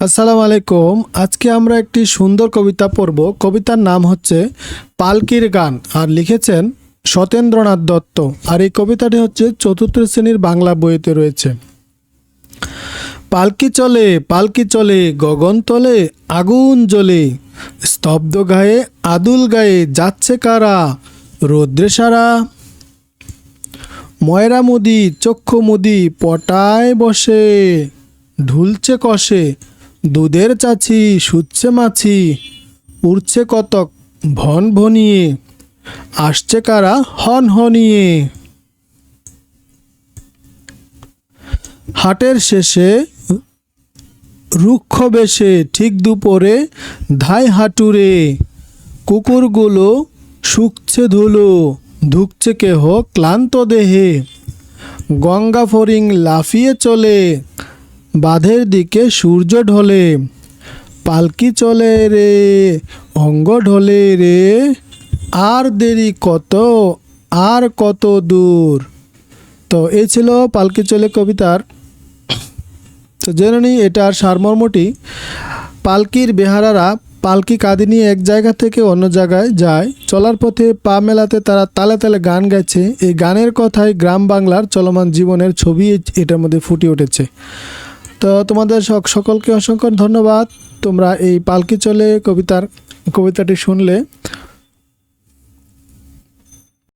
আসসালামু আলাইকুম। আজকে আমরা একটি সুন্দর কবিতা পড়ব। কবিতার নাম হচ্ছে পালকির গান, আর লিখেছেন সতেন্দ্রনাথ দত্ত। আর এই কবিতাটি হচ্ছে চতুর্থ শ্রেণীর বাংলা বইতে রয়েছে। পালকি চলে গগন তলে, আগুন জ্বলে স্তব্ধ গায়ে, আদুল গায়ে যাচ্ছে কারা, রৌদ্রে সারা। ময়রা মুদি চক্ষু মুদি পটায় বসে, ঢুলছে কষে দুধের চাছি, শুচ্ছে মাছি উড়ছে কতক ভন ভনিয়ে, আসছে কারা হন হনিয়ে। হাটের শেষে রুক্ষ বেশে ঠিক দুপুরে ধাই হাঁটুরে, কুকুরগুলো শুকছে ধুলো, ধুকছে কেহ ক্লান্ত দেহে। গঙ্গা ফড়িং লাফিয়ে চলে, বাঁধের দিকে সূর্য ঢলে। পালকি চলে রে অঙ্গ ঢলে রে, আর দেরি কত, আর কত দূর। তো এই ছিল পালকি চলে কবিতার। তো জেনে নিই এটার সারমর্মটি। পালকির বেহারারা পালকি কাঁধে নিয়ে এক জায়গা থেকে অন্য জায়গায় যায়। চলার পথে পা মেলাতে তারা তালে তালে গান গাইছে। এই গানের কথায় গ্রাম বাংলার চলমান জীবনের ছবি এটার মধ্যে ফুটে উঠেছে। তো তোমাদের সকলকে অসংখ্য ধন্যবাদ। তোমরা এই পালকি চলে কবিতাটি শুনলে।